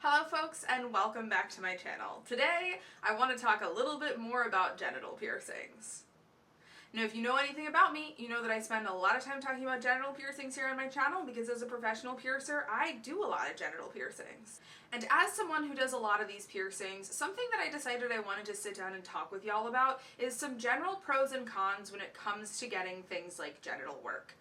Hello folks, and welcome back to my channel. Today I want to talk a little bit more about genital piercings. Now if you know anything about me, you know that I spend a lot of time talking about genital piercings here on my channel because as a professional piercer, I do a lot of genital piercings. And as someone who does a lot of these piercings, something that I decided I wanted to sit down and talk with y'all about is some general pros and cons when it comes to getting things like genital work.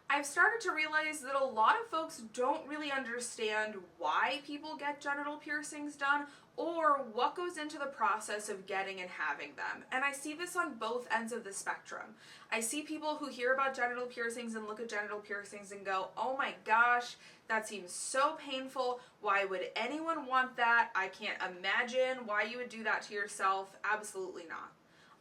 I've started to realize that a lot of folks don't really understand why people get genital piercings done or what goes into the process of getting and having them. And I see this on both ends of the spectrum. I see people who hear about genital piercings and look at genital piercings and go, oh my gosh, that seems so painful. Why would anyone want that? I can't imagine why you would do that to yourself. Absolutely not.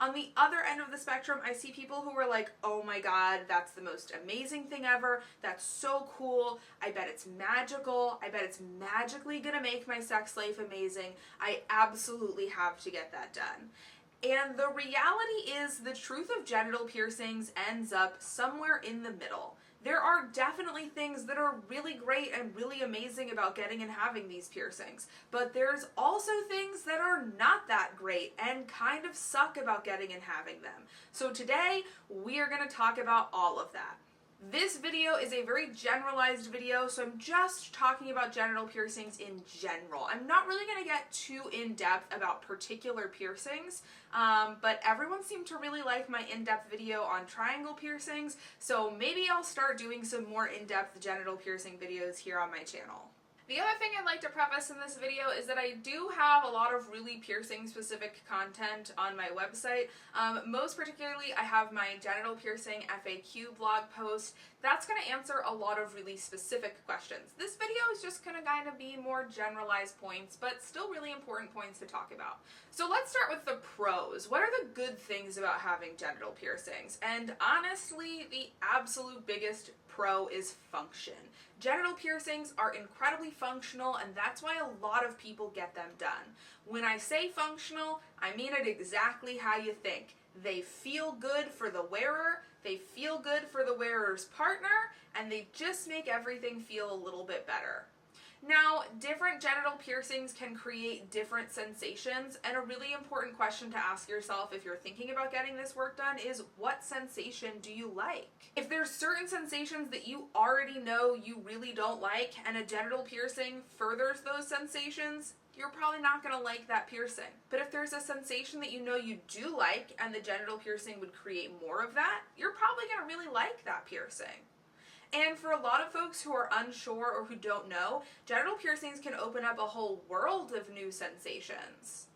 On the other end of the spectrum, I see people who are like, oh my god, that's the most amazing thing ever, that's so cool, I bet it's magical, I bet it's magically gonna make my sex life amazing, I absolutely have to get that done. And the reality is the truth of genital piercings ends up somewhere in the middle. There are definitely things that are really great and really amazing about getting and having these piercings, but there's also things that are not that great and kind of suck about getting and having them. So today, we are going to talk about all of that. This video is a very generalized video, so I'm just talking about genital piercings in general. I'm not really going to get too in-depth about particular piercings, but everyone seemed to really like my in-depth video on triangle piercings, so maybe I'll start doing some more in-depth genital piercing videos here on my channel. The other thing I'd like to preface in this video is that I do have a lot of really piercing specific content on my website. Most particularly, I have my genital piercing FAQ blog post. That's going to answer a lot of really specific questions. This video is just going to kind of be more generalized points, but still really important points to talk about. So let's start with the pros. What are the good things about having genital piercings? And honestly, the absolute biggest pro is function. Genital piercings are incredibly functional, and that's why a lot of people get them done. When I say functional, I mean it exactly how you think. They feel good for the wearer, they feel good for the wearer's partner, and they just make everything feel a little bit better. Now, different genital piercings can create different sensations, and a really important question to ask yourself if you're thinking about getting this work done is, what sensation do you like? If there's certain sensations that you already know you really don't like, and a genital piercing furthers those sensations, you're probably not going to like that piercing. But if there's a sensation that you know you do like, and the genital piercing would create more of that, you're probably going to really like that piercing. And for a lot of folks who are unsure or who don't know, genital piercings can open up a whole world of new sensations.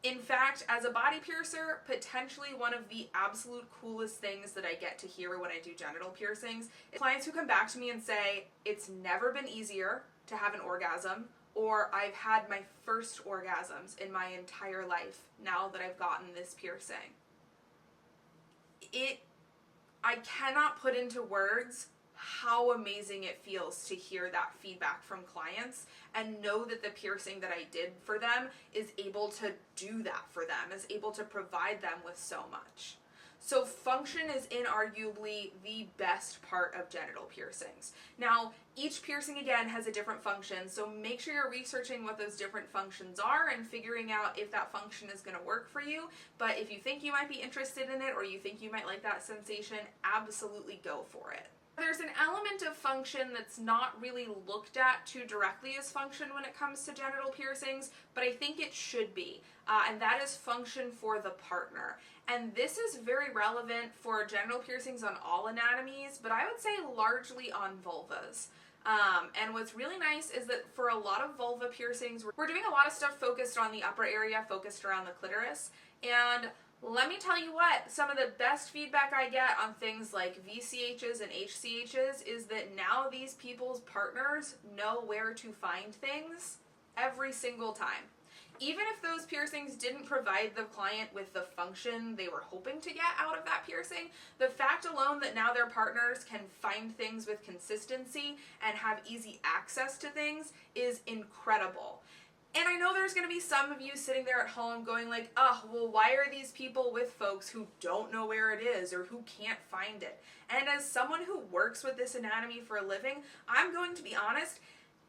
In fact, as a body piercer, potentially one of the absolute coolest things that I get to hear when I do genital piercings is clients who come back to me and say, it's never been easier to have an orgasm, or I've had my first orgasms in my entire life now that I've gotten this piercing. I cannot put into words how amazing it feels to hear that feedback from clients and know that the piercing that I did for them is able to do that for them, is able to provide them with so much. So function is inarguably the best part of genital piercings. Now, each piercing again has a different function, so make sure you're researching what those different functions are and figuring out if that function is going to work for you. But if you think you might be interested in it or you think you might like that sensation, absolutely go for it. There's an element of function that's not really looked at too directly as function when it comes to genital piercings, but I think it should be, and that is function for the partner. And this is very relevant for genital piercings on all anatomies, but I would say largely on vulvas. And what's really nice is that for a lot of vulva piercings, we're doing a lot of stuff focused on the upper area, focused around the clitoris, and let me tell you what, some of the best feedback I get on things like VCHs and HCHs is that now these people's partners know where to find things every single time. Even if those piercings didn't provide the client with the function they were hoping to get out of that piercing, the fact alone that now their partners can find things with consistency and have easy access to things is incredible. And I know there's going to be some of you sitting there at home going like, oh, well, why are these people with folks who don't know where it is or who can't find it? And as someone who works with this anatomy for a living, I'm going to be honest,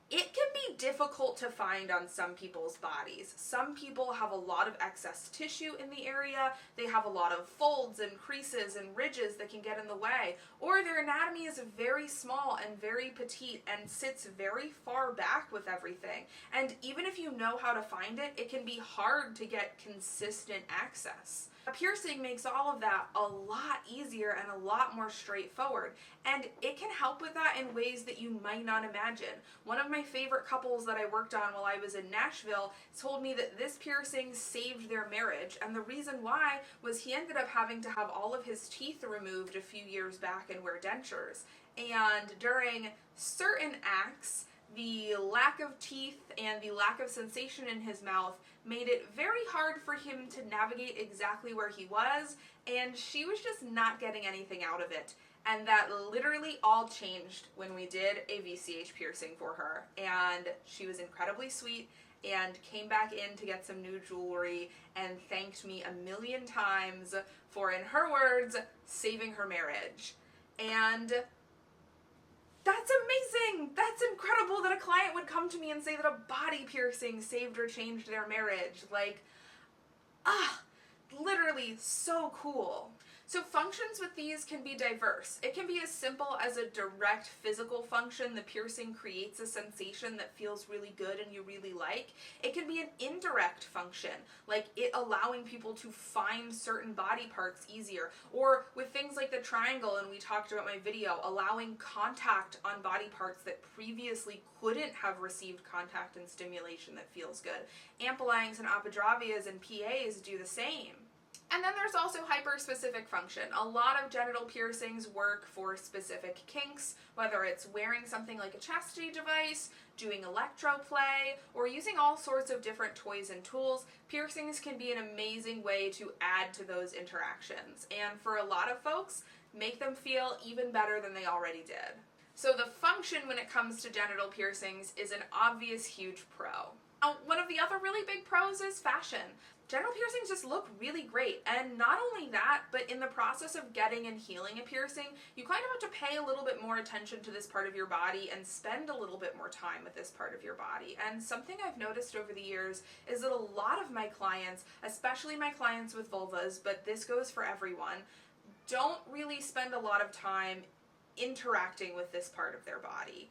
It can be difficult to find on some people's bodies. Some people have a lot of excess tissue in the area, they have a lot of folds and creases and ridges that can get in the way, or their anatomy is very small and very petite and sits very far back with everything. And even if you know how to find it, it can be hard to get consistent access. A piercing makes all of that a lot easier and a lot more straightforward, and it can help with that in ways that you might not imagine. One of my favorite couples that I worked on while I was in Nashville told me that this piercing saved their marriage, and the reason why was he ended up having to have all of his teeth removed a few years back and wear dentures. And during certain acts, the lack of teeth and the lack of sensation in his mouth made it very hard for him to navigate exactly where he was, and she was just not getting anything out of it. And that literally all changed when we did a VCH piercing for her, and she was incredibly sweet and came back in to get some new jewelry and thanked me a million times for, in her words, saving her marriage. And that's amazing! That's incredible that a client would come to me and say that a body piercing saved or changed their marriage. Like, literally so cool. So functions with these can be diverse. It can be as simple as a direct physical function. The piercing creates a sensation that feels really good and you really like. It can be an indirect function, like it allowing people to find certain body parts easier. Or with things like the triangle, and we talked about my video, allowing contact on body parts that previously couldn't have received contact and stimulation that feels good. Ampullines and apodravias and PAs do the same. And then there's also hyper-specific function. A lot of genital piercings work for specific kinks, whether it's wearing something like a chastity device, doing electroplay, or using all sorts of different toys and tools. Piercings can be an amazing way to add to those interactions, and for a lot of folks, make them feel even better than they already did. So the function when it comes to genital piercings is an obvious huge pro. Now, one of the other really big pros is fashion. Genital piercings just look really great, and not only that, but in the process of getting and healing a piercing, you kind of have to pay a little bit more attention to this part of your body and spend a little bit more time with this part of your body. And something I've noticed over the years is that a lot of my clients, especially my clients with vulvas, but this goes for everyone, don't really spend a lot of time interacting with this part of their body.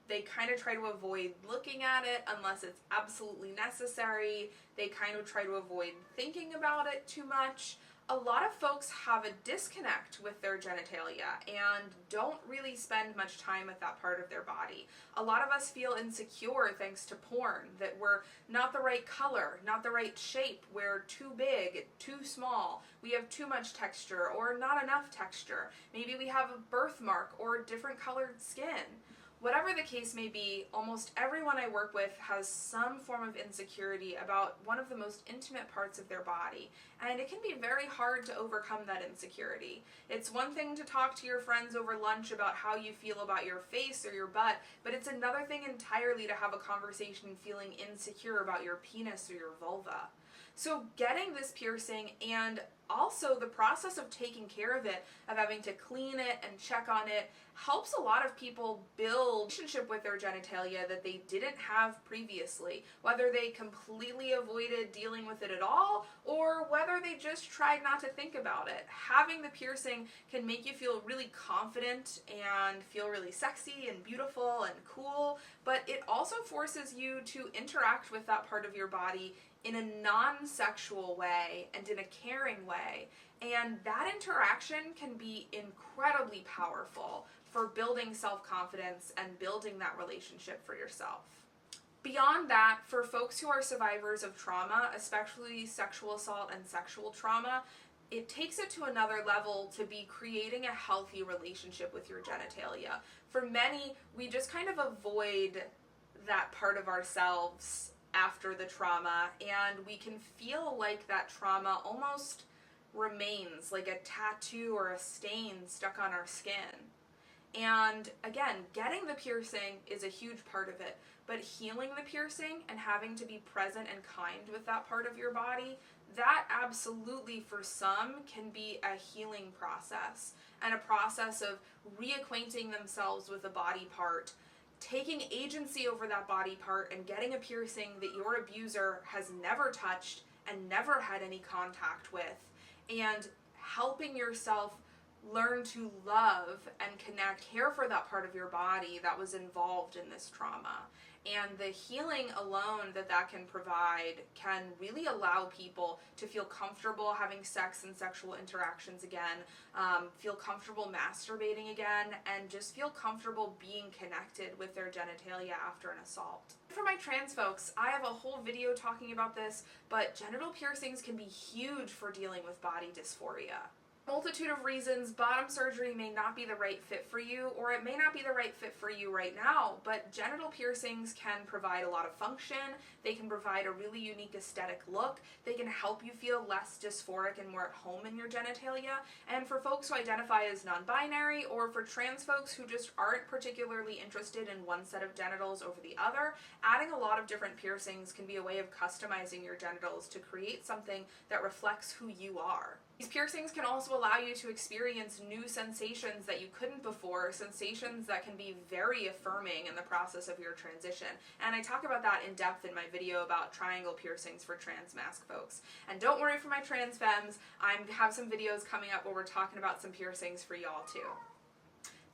They kind of try to avoid looking at it unless it's absolutely necessary. They kind of try to avoid thinking about it too much. A lot of folks have a disconnect with their genitalia and don't really spend much time with that part of their body. A lot of us feel insecure thanks to porn, that we're not the right color, not the right shape, we're too big, too small, we have too much texture or not enough texture. Maybe we have a birthmark or different colored skin. Whatever the case may be, almost everyone I work with has some form of insecurity about one of the most intimate parts of their body, and it can be very hard to overcome that insecurity. It's one thing to talk to your friends over lunch about how you feel about your face or your butt, but it's another thing entirely to have a conversation feeling insecure about your penis or your vulva. So getting this piercing and also the process of taking care of it, of having to clean it and check on it, helps a lot of people build a relationship with their genitalia that they didn't have previously, whether they completely avoided dealing with it at all or whether they just tried not to think about it. Having the piercing can make you feel really confident and feel really sexy and beautiful and cool, but it also forces you to interact with that part of your body in a non-sexual way and in a caring way, and that interaction can be incredibly powerful for building self-confidence and building that relationship for yourself. Beyond that, for folks who are survivors of trauma, especially sexual assault and sexual trauma, it takes it to another level to be creating a healthy relationship with your genitalia. For many, we just kind of avoid that part of ourselves after the trauma, and we can feel like that trauma almost remains like a tattoo or a stain stuck on our skin. And again, getting the piercing is a huge part of it, but healing the piercing and having to be present and kind with that part of your body, that absolutely for some can be a healing process and a process of reacquainting themselves with a body part taking agency over that body part and getting a piercing that your abuser has never touched and never had any contact with, and helping yourself learn to love and care for that part of your body that was involved in this trauma. And the healing alone that can provide can really allow people to feel comfortable having sex and sexual interactions again, feel comfortable masturbating again, and just feel comfortable being connected with their genitalia after an assault. For my trans folks, I have a whole video talking about this, but genital piercings can be huge for dealing with body dysphoria. Multitude of reasons, bottom surgery may not be the right fit for you, or it may not be the right fit for you right now, but genital piercings can provide a lot of function, they can provide a really unique aesthetic look, they can help you feel less dysphoric and more at home in your genitalia, and for folks who identify as non-binary, or for trans folks who just aren't particularly interested in one set of genitals over the other, adding a lot of different piercings can be a way of customizing your genitals to create something that reflects who you are. These piercings can also allow you to experience new sensations that you couldn't before, sensations that can be very affirming in the process of your transition. And I talk about that in depth in my video about triangle piercings for trans masc folks. And don't worry for my trans femmes, I have some videos coming up where we're talking about some piercings for y'all too.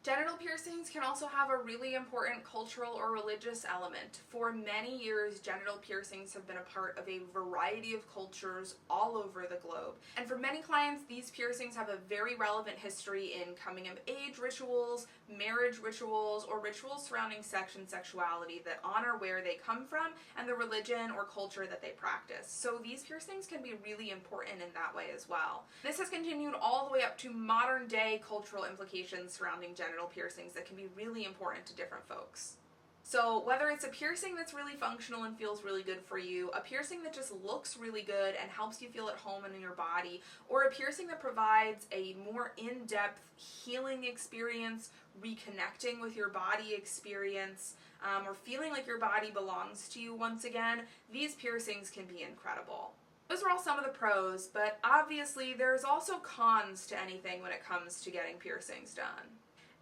Genital piercings can also have a really important cultural or religious element. For many years, genital piercings have been a part of a variety of cultures all over the globe. And for many clients, these piercings have a very relevant history in coming of age rituals, marriage rituals, or rituals surrounding sex and sexuality that honor where they come from and the religion or culture that they practice. So these piercings can be really important in that way as well. This has continued all the way up to modern day cultural implications surrounding genital piercings that can be really important to different folks. So whether it's a piercing that's really functional and feels really good for you, a piercing that just looks really good and helps you feel at home and in your body, or a piercing that provides a more in-depth healing experience, reconnecting with your body experience, or feeling like your body belongs to you once again, these piercings can be incredible. Those are all some of the pros, but obviously there's also cons to anything when it comes to getting piercings done.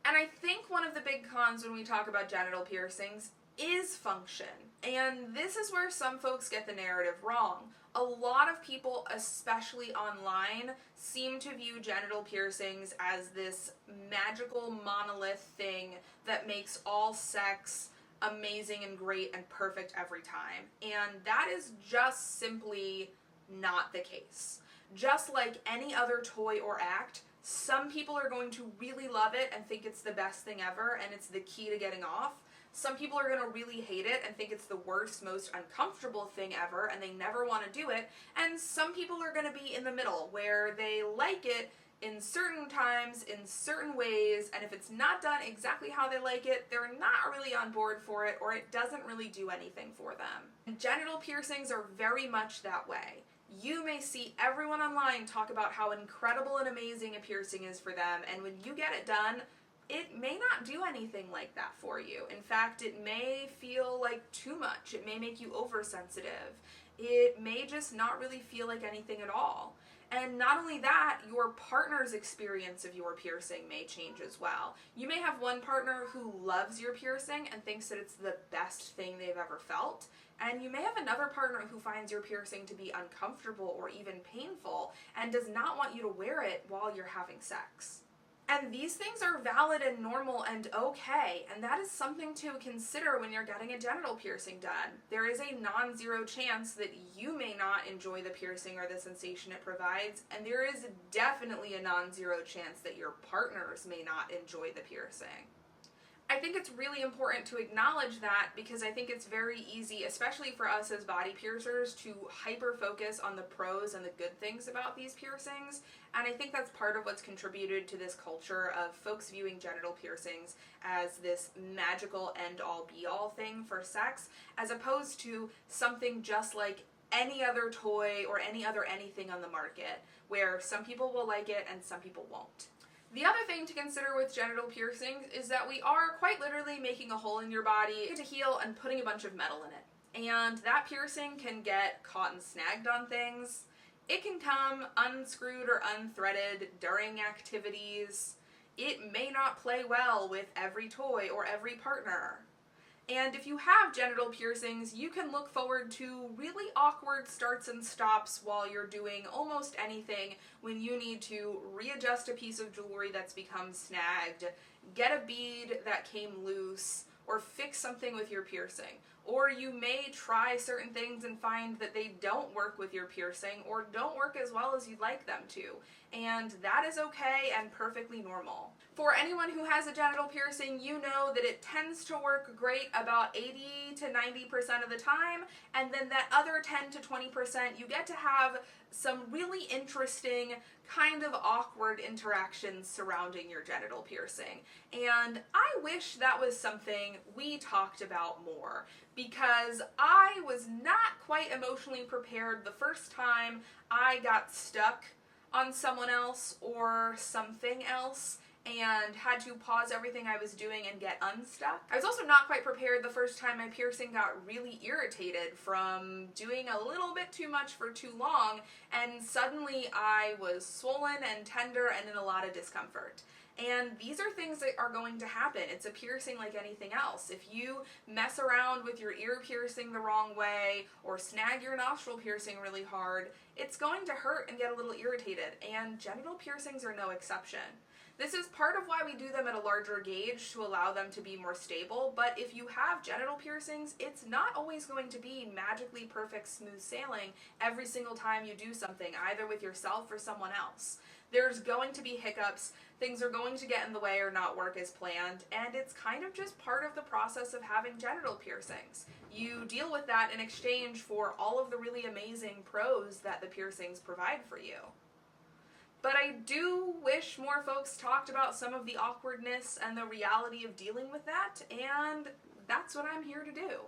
And I think one of the big cons when we talk about genital piercings is function. And this is where some folks get the narrative wrong. A lot of people, especially online, seem to view genital piercings as this magical monolith thing that makes all sex amazing and great and perfect every time. And that is just simply not the case. Just like any other toy or act, some people are going to really love it and think it's the best thing ever and it's the key to getting off. Some people are going to really hate it and think it's the worst, most uncomfortable thing ever and they never want to do it. And some people are going to be in the middle where they like it in certain times, in certain ways, and if it's not done exactly how they like it, they're not really on board for it, or it doesn't really do anything for them. And genital piercings are very much that way. You may see everyone online talk about how incredible and amazing a piercing is for them, and when you get it done, it may not do anything like that for you. In fact, it may feel like too much. It may make you oversensitive. It may just not really feel like anything at all. And not only that, your partner's experience of your piercing may change as well. You may have one partner who loves your piercing and thinks that it's the best thing they've ever felt, and you may have another partner who finds your piercing to be uncomfortable or even painful and does not want you to wear it while you're having sex. And these things are valid and normal and okay, and that is something to consider when you're getting a genital piercing done. There is a non-zero chance that you may not enjoy the piercing or the sensation it provides, and there is definitely a non-zero chance that your partners may not enjoy the piercing. I think it's really important to acknowledge that because I think it's very easy, especially for us as body piercers, to hyper-focus on the pros and the good things about these piercings, and I think that's part of what's contributed to this culture of folks viewing genital piercings as this magical end-all be-all thing for sex, as opposed to something just like any other toy or any other anything on the market, where some people will like it and some people won't. The other thing to consider with genital piercings is that we are quite literally making a hole in your body to heal and putting a bunch of metal in it. And that piercing can get caught and snagged on things. It can come unscrewed or unthreaded during activities. It may not play well with every toy or every partner. And if you have genital piercings, you can look forward to really awkward starts and stops while you're doing almost anything when you need to readjust a piece of jewelry that's become snagged, get a bead that came loose, or fix something with your piercing. Or you may try certain things and find that they don't work with your piercing or don't work as well as you'd like them to. And that is okay and perfectly normal. For anyone who has a genital piercing, you know that it tends to work great about 80 to 90% of the time, and then that other 10 to 20% you get to have some really interesting, kind of awkward interactions surrounding your genital piercing. And I wish that was something we talked about more, because I was not quite emotionally prepared the first time I got stuck on someone else or something else and had to pause everything I was doing and get unstuck. I was also not quite prepared the first time my piercing got really irritated from doing a little bit too much for too long, and suddenly I was swollen and tender and in a lot of discomfort. And these are things that are going to happen. It's a piercing like anything else. If you mess around with your ear piercing the wrong way or snag your nostril piercing really hard, it's going to hurt and get a little irritated, and genital piercings are no exception. This is part of why we do them at a larger gauge, to allow them to be more stable, but if you have genital piercings, it's not always going to be magically perfect smooth sailing every single time you do something, either with yourself or someone else. There's going to be hiccups, things are going to get in the way or not work as planned, and it's kind of just part of the process of having genital piercings. You deal with that in exchange for all of the really amazing pros that the piercings provide for you. But I do wish more folks talked about some of the awkwardness and the reality of dealing with that, and that's what I'm here to do.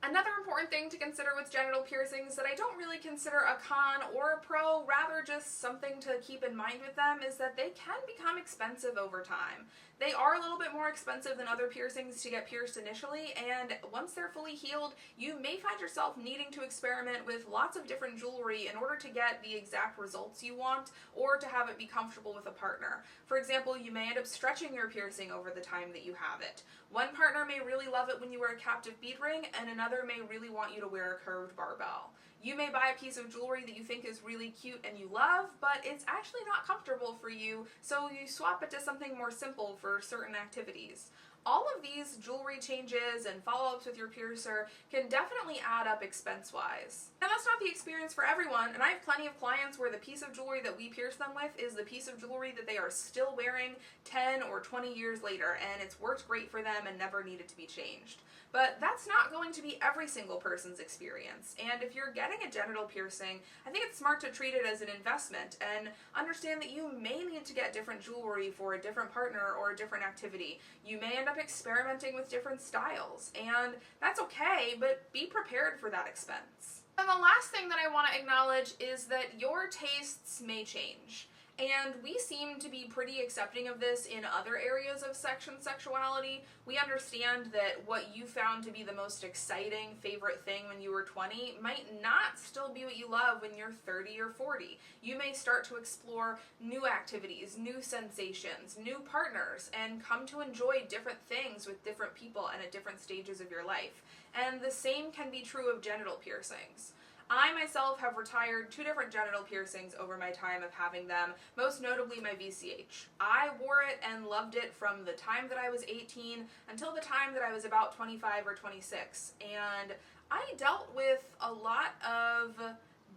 Another important thing to consider with genital piercings that I don't really consider a con or a pro, rather just something to keep in mind with them, is that they can become expensive over time. They are a little bit more expensive than other piercings to get pierced initially, and once they're fully healed, you may find yourself needing to experiment with lots of different jewelry in order to get the exact results you want, or to have it be comfortable with a partner. For example, you may end up stretching your piercing over the time that you have it. One partner may really love it when you wear a captive bead ring, and another may really want you to wear a curved barbell. You may buy a piece of jewelry that you think is really cute and you love, but it's actually not comfortable for you, so you swap it to something more simple for certain activities. All of these jewelry changes and follow-ups with your piercer can definitely add up expense-wise. Now, that's not the experience for everyone, and I have plenty of clients where the piece of jewelry that we pierce them with is the piece of jewelry that they are still wearing 10 or 20 years later, and it's worked great for them and never needed to be changed. But that's not going to be every single person's experience, and if you're getting a genital piercing, I think it's smart to treat it as an investment and understand that you may need to get different jewelry for a different partner or a different activity. You may end up experimenting with different styles, and that's okay, but be prepared for that expense. And the last thing that I want to acknowledge is that your tastes may change. And we seem to be pretty accepting of this in other areas of sex and sexuality. We understand that what you found to be the most exciting favorite thing when you were 20 might not still be what you love when you're 30 or 40. You may start to explore new activities, new sensations, new partners, and come to enjoy different things with different people and at different stages of your life. And the same can be true of genital piercings. I myself have retired 2 different genital piercings over my time of having them, most notably my VCH. I wore it and loved it from the time that I was 18 until the time that I was about 25 or 26, and I dealt with a lot of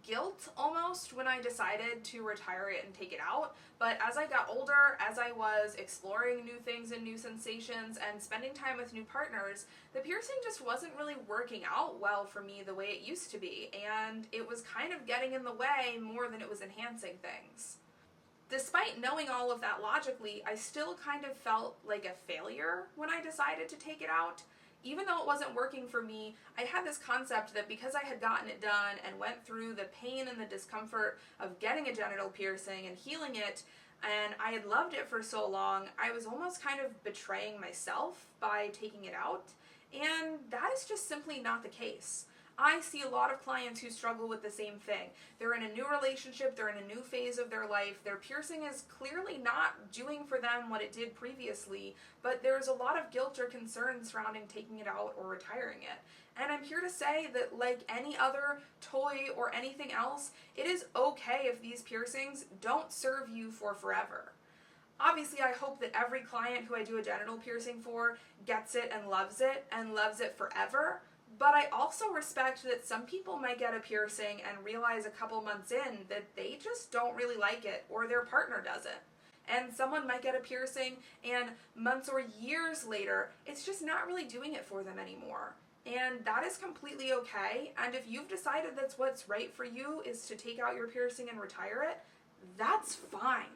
guilt almost when I decided to retire it and take it out. But as I got older, as I was exploring new things and new sensations and spending time with new partners, the piercing just wasn't really working out well for me the way it used to be, and it was kind of getting in the way more than it was enhancing things. Despite knowing all of that logically, I still kind of felt like a failure when I decided to take it out. Even though it wasn't working for me, I had this concept that because I had gotten it done and went through the pain and the discomfort of getting a genital piercing and healing it, and I had loved it for so long, I was almost kind of betraying myself by taking it out, and that is just simply not the case. I see a lot of clients who struggle with the same thing. They're in a new relationship, they're in a new phase of their life, their piercing is clearly not doing for them what it did previously, but there's a lot of guilt or concern surrounding taking it out or retiring it. And I'm here to say that, like any other toy or anything else, it is okay if these piercings don't serve you for forever. Obviously, I hope that every client who I do a genital piercing for gets it and loves it forever. But I also respect that some people might get a piercing and realize a couple months in that they just don't really like it, or their partner doesn't. And someone might get a piercing and months or years later, it's just not really doing it for them anymore. And that is completely okay. And if you've decided that's what's right for you is to take out your piercing and retire it, that's fine.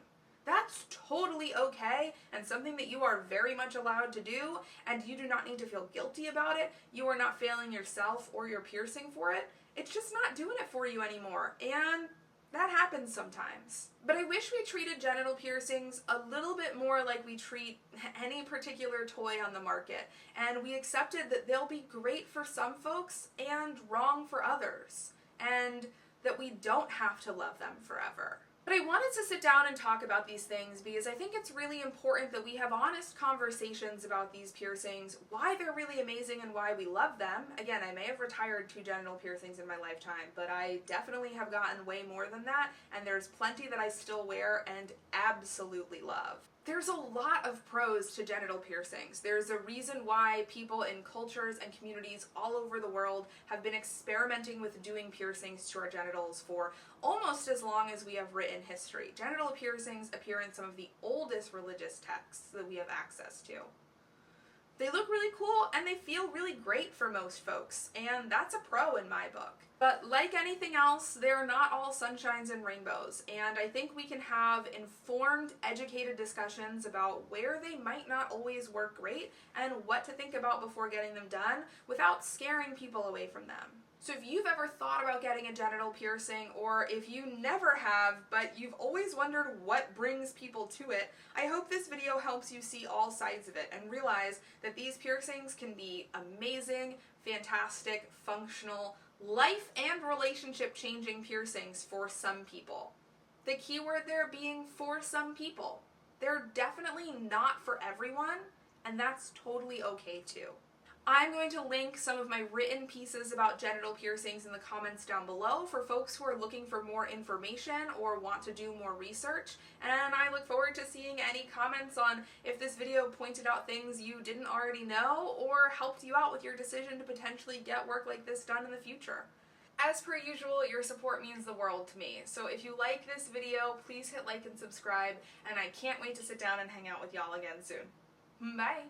That's totally okay and something that you are very much allowed to do, and you do not need to feel guilty about it. You are not failing yourself or your piercing for it. It's just not doing it for you anymore, and that happens sometimes. But I wish we treated genital piercings a little bit more like we treat any particular toy on the market, and we accepted that they'll be great for some folks and wrong for others, and that we don't have to love them forever. But I wanted to sit down and talk about these things because I think it's really important that we have honest conversations about these piercings, why they're really amazing and why we love them. Again, I may have retired 2 genital piercings in my lifetime, but I definitely have gotten way more than that, and there's plenty that I still wear and absolutely love. There's a lot of pros to genital piercings. There's a reason why people in cultures and communities all over the world have been experimenting with doing piercings to our genitals for almost as long as we have written history. Genital piercings appear in some of the oldest religious texts that we have access to. They look really cool and they feel really great for most folks, and that's a pro in my book. But like anything else, they're not all sunshines and rainbows, and I think we can have informed, educated discussions about where they might not always work great and what to think about before getting them done without scaring people away from them. So if you've ever thought about getting a genital piercing, or if you never have, but you've always wondered what brings people to it, I hope this video helps you see all sides of it and realize that these piercings can be amazing, fantastic, functional, life and relationship changing piercings for some people. The key word there being for some people. They're definitely not for everyone, and that's totally okay too. I'm going to link some of my written pieces about genital piercings in the comments down below for folks who are looking for more information or want to do more research, and I look forward to seeing any comments on if this video pointed out things you didn't already know or helped you out with your decision to potentially get work like this done in the future. As per usual, your support means the world to me, so if you like this video, please hit like and subscribe, and I can't wait to sit down and hang out with y'all again soon. Bye!